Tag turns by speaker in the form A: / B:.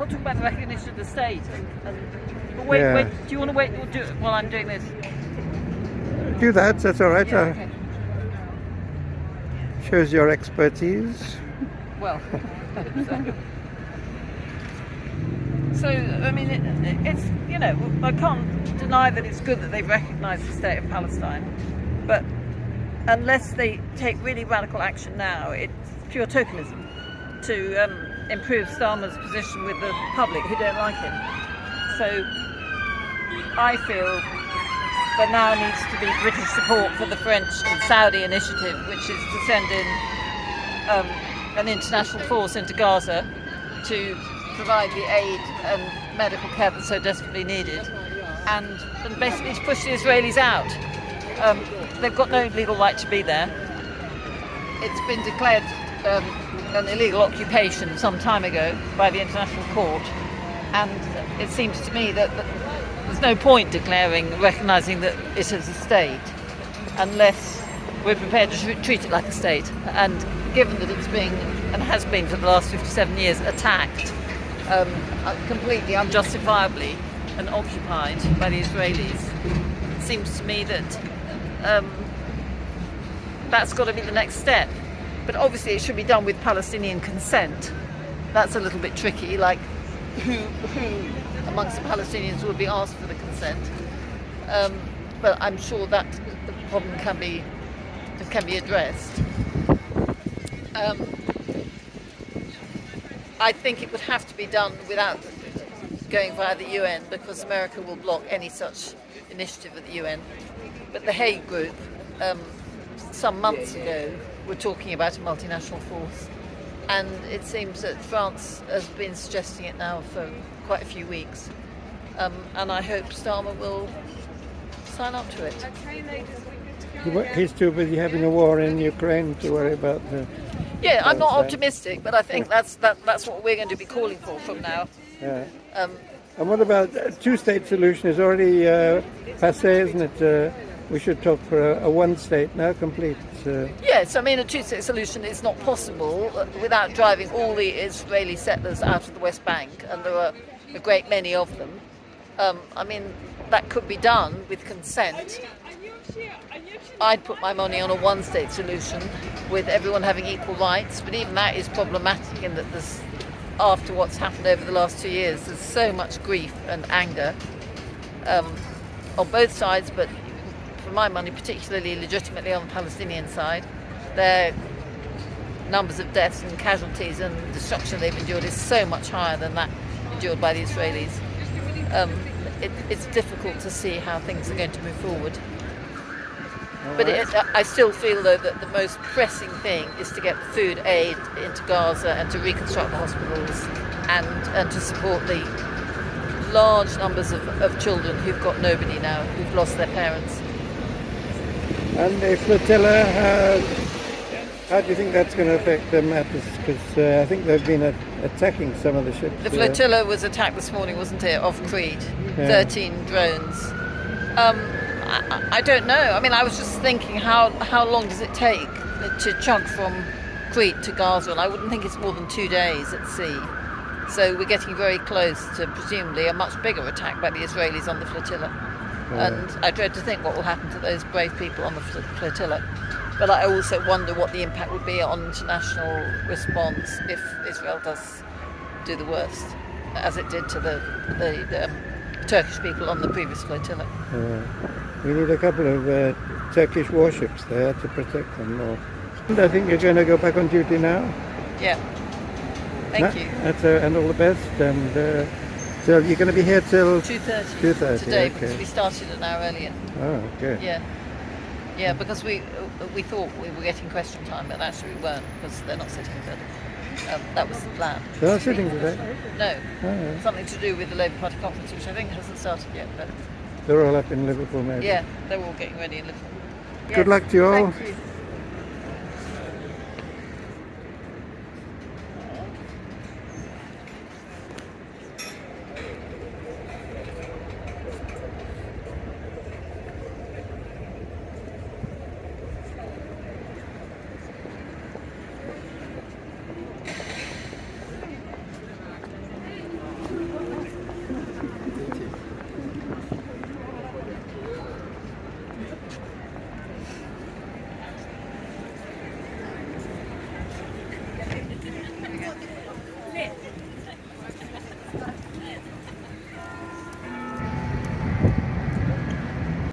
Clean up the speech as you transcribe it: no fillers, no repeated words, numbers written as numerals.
A: We'll talk about the recognition of the state. But wait, do you want to wait or do it while I'm doing this?
B: Do that, that's all right.
A: Yeah, okay.
B: Shows your expertise.
A: Well, so I mean, it's, you know, I can't deny that it's good that they've recognised the state of Palestine, but unless they take really radical action now, it's pure tokenism to improve Starmer's position with the public who don't like him. So I feel there now needs to be British support for the French and Saudi initiative, which is to send in an international force into Gaza to provide the aid and medical care that's so desperately needed, and basically to push the Israelis out. They've got no legal right to be there. It's been declared an illegal occupation some time ago by the International Court, and it seems to me that there's no point recognising that it is a state unless we're prepared to treat it like a state. And given that it's being, and has been for the last 57 years, attacked completely unjustifiably and occupied by the Israelis, it seems to me that that's got to be the next step. But obviously it should be done with Palestinian consent. That's a little bit tricky, like who amongst the Palestinians would be asked for the consent. But I'm sure that the problem can be addressed. I think it would have to be done without going via the UN, because America will block any such initiative at the UN. But the Hague Group, some months ago, were talking about a multinational force, and it seems that France has been suggesting it now for quite a few weeks, and I hope Starmer will sign up to it.
B: He's too busy having a war in Ukraine to worry about the...
A: Yeah, I'm not optimistic, but I think that's what we're going to be calling for from now.
B: Yeah. And what about a two-state solution? Is already passé, isn't it? We should talk for a one-state now, complete.
A: Yes, I mean, a two-state solution is not possible without driving all the Israeli settlers out of the West Bank, and there are a great many of them. I mean, that could be done with consent. I'd put my money on a one-state solution with everyone having equal rights, but even that is problematic in that there's, after what's happened over the last 2 years, there's so much grief and anger on both sides, but for my money, particularly legitimately on the Palestinian side. Their numbers of deaths and casualties and destruction they've endured is so much higher than that endured by the Israelis. It's difficult to see how things are going to move forward. But I still feel, though, that the most pressing thing is to get food aid into Gaza and to reconstruct the hospitals and to support the large numbers of children who've got nobody now, who've lost their parents.
B: And the flotilla, how do you think that's going to affect the matters? Because I think they've been attacking some of the ships.
A: The flotilla was attacked this morning, wasn't it, off Crete? Yeah. 13 drones. I don't know. I mean, I was just thinking, how long does it take to chug from Crete to Gaza? And I wouldn't think it's more than 2 days at sea. So we're getting very close to presumably a much bigger attack by the Israelis on the flotilla. Yeah. And I dread to think what will happen to those brave people on the flotilla. But I also wonder what the impact would be on international response if Israel does do the worst, as it did to the Turkish people on the previous flotilla.
B: We need a couple of Turkish warships there to protect them more. And I think you're going to go back on duty now.
A: Yeah. Thank you.
B: And all the best. And so you're going to be here till
A: 2:30.
B: 2:30
A: today,
B: okay.
A: Because we started an hour earlier.
B: Oh, good.
A: Yeah, because we thought we were getting question time, but actually we weren't, because they're not sitting. But that was the plan.
B: They're not sitting today?
A: No.
B: Oh, yeah.
A: Something to do with the Labour Party conference, which I think hasn't started yet. But
B: they're all up in Liverpool, maybe.
A: Yeah, they're all getting ready in Liverpool.
B: Good luck to you all.
A: Thank you.